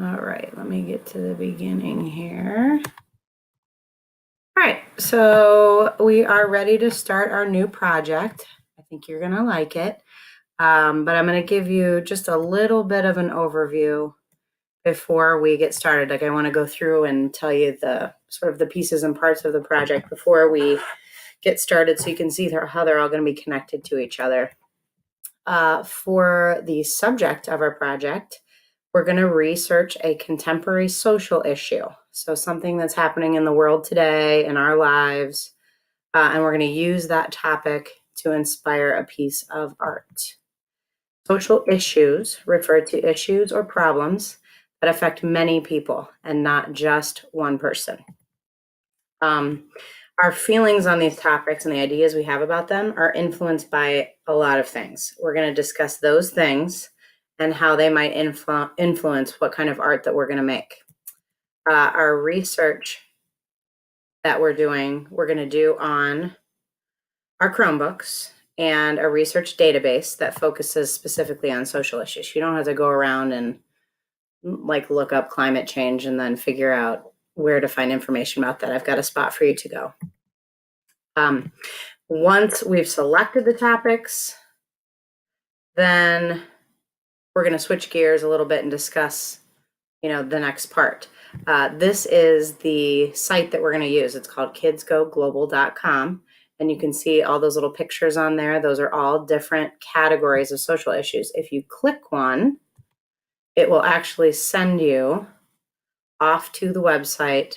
All right, let me get to the beginning here. All right, so we are ready to start our new project. I think you're going to like it, but I'm going to give you just a little bit of an overview before we get started. Like, I want to go through and tell you the sort of the pieces and parts of the project before we get started, so you can see how they're all going to be connected to each other. For the subject of our project, we're going to research a contemporary social issue. So something that's happening in the world today, in our lives, and we're going to use that topic to inspire a piece of art. Social issues refer to issues or problems that affect many people and not just one person. Our feelings on these topics and the ideas we have about them are influenced by a lot of things. We're going to discuss those things and how they might influence what kind of art that we're going to make. Our research that we're going to do on our Chromebooks and a research database that focuses specifically on social issues. You don't have to go around and look up climate change and then figure out where to find information about that. I've got a spot for you to go. Once we've selected the topics, then we're going to switch gears a little bit and discuss, the next part. This is the site that we're going to use. It's called kidsgoglobal.com, and you can see all those little pictures on there. Those are all different categories of social issues. If you click one, it will actually send you off to the website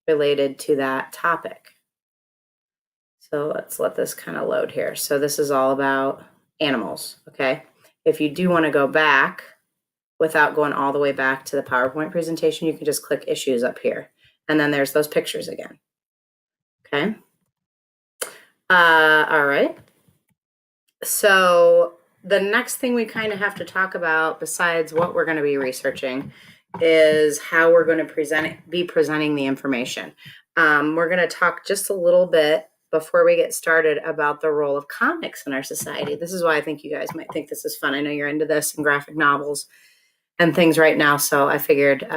related to that topic. So let's let this kind of load here. So this is all about animals, okay? If you do want to go back without going all the way back to the PowerPoint presentation, you can just click issues up here. And then there's those pictures again, okay? All right. So the next thing we kind of have to talk about, besides what we're going to be researching, is how we're going to be presenting the information. We're going to talk just a little bit before we get started about the role of comics in our society. This is why I think you guys might think this is fun. I know you're into this and graphic novels and things right now, so I figured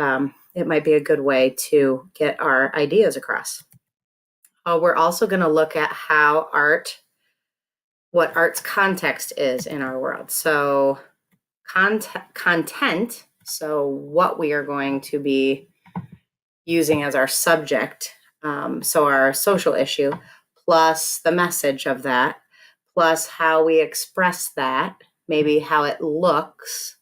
it might be a good way to get our ideas across. We're also going to look at what art's context is in our world. So content, so what we are going to be using as our subject, so our social issue, plus the message of that, plus how we express that, maybe how it looks,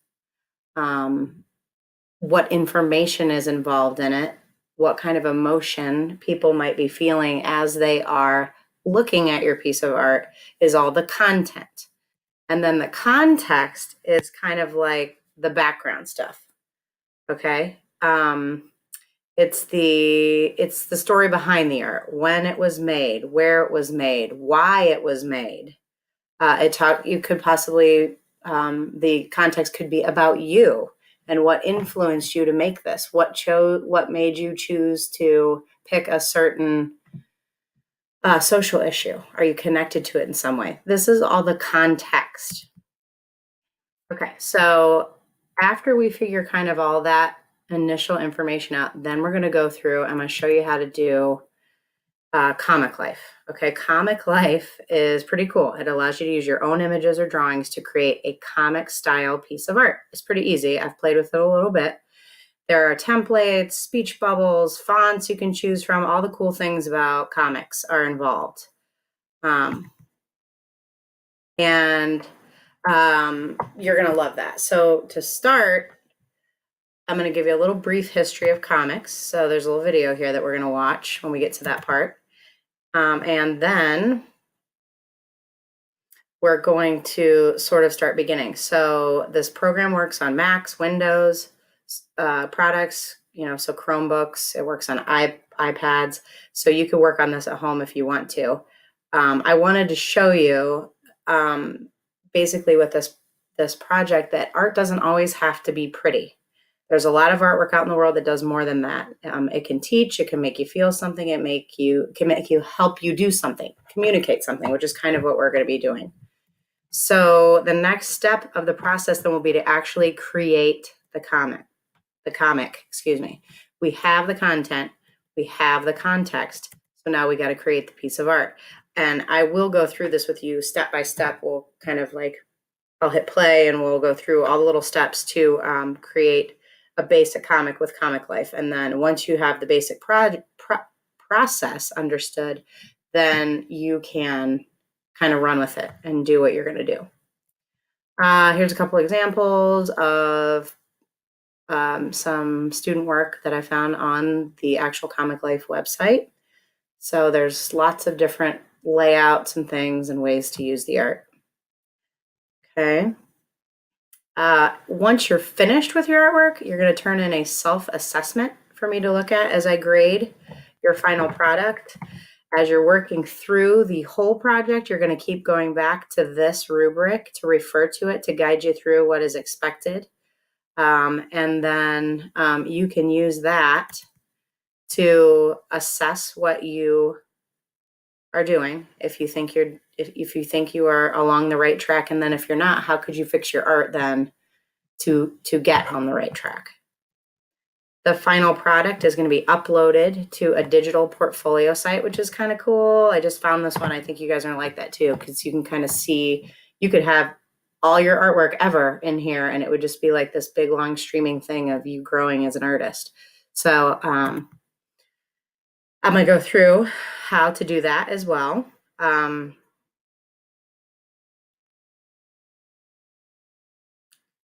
what information is involved in it, what kind of emotion people might be feeling as they are looking at your piece of art, is all the content. And then the context is kind of like the background stuff, okay? It's the story behind the art, when it was made, where it was made, why it was made. You could possibly, the context could be about you and what influenced you to make this, what made you choose to pick a certain social issue. Are you connected to it in some way? This is all the context. Okay, so after we figure kind of all that initial information out, then we're going to go through, I'm going to show you how to do Comic Life. Okay, Comic Life is pretty cool. It allows you to use your own images or drawings to create a comic style piece of art. It's pretty easy. I've played with it a little bit. There are templates, speech bubbles, fonts you can choose from. All the cool things about comics are involved. And you're going to love that. So to start, I'm going to give you a little brief history of comics. So there's a little video here that we're going to watch when we get to that part. And then we're going to sort of start beginning. So this program works on Macs, Windows, products, so Chromebooks. It works on iPads. So you can work on this at home if you want to. I wanted to show you basically with this project that art doesn't always have to be pretty. There's a lot of artwork out in the world that does more than that. It can teach, it can make you feel something, it can make you help you do something, communicate something, which is kind of what we're going to be doing. So the next step of the process then will be to actually create the comic. comic, excuse me. We have the content, we have the context. So now we got to create the piece of art. And I will go through this with you step by step. We'll kind of like, I'll hit play and we'll go through all the little steps to create a basic comic with Comic Life. And then once you have the basic process understood, then you can kind of run with it and do what you're going to do. Here's a couple examples of some student work that I found on the actual Comic Life website. So there's lots of different layouts and things and ways to use the art. Okay. Once you're finished with your artwork, you're going to turn in a self-assessment for me to look at as I grade your final product. As you're working through the whole project, you're going to keep going back to this rubric to refer to it to guide you through what is expected. And then you can use that to assess what you are doing. If you think if you think you are along the right track, and then if you're not, how could you fix your art then to get on the right track? The final product is going to be uploaded to a digital portfolio site, which is kind of cool. I just found this one. I think you guys are going to like that too, because you can kind of see, you could have all your artwork ever in here, and it would just be like this big, long streaming thing of you growing as an artist. So I'm going to go through how to do that as well.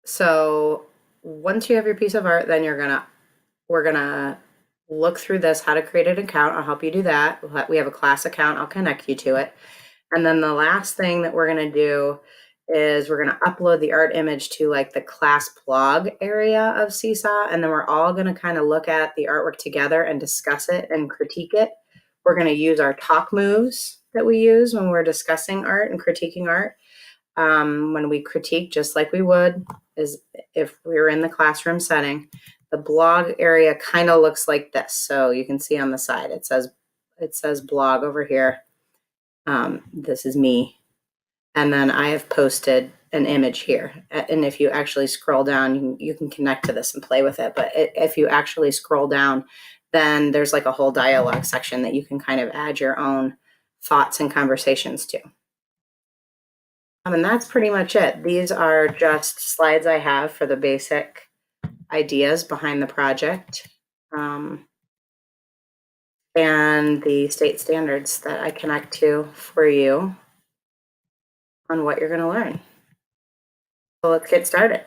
So once you have your piece of art, then we're gonna look through this, how to create an account. I'll help you do that. We have a class account. I'll connect you to it. And then the last thing that we're gonna do is we're gonna upload the art image to like the class blog area of Seesaw. And then we're all gonna kind of look at the artwork together and discuss it and critique it. We're gonna use our talk moves that we use when we're discussing art and critiquing art. When we critique, just like we would is if we were in the classroom setting. The blog area kind of looks like this. So you can see on the side, it says blog over here. This is me. And then I have posted an image here. And if you actually scroll down, you can connect to this and play with it. But if you actually scroll down, then there's like a whole dialogue section that you can kind of add your own thoughts and conversations to. And that's pretty much it. These are just slides I have for the basic ideas behind the project, and the state standards that I connect to for you on what you're going to learn. So let's get started.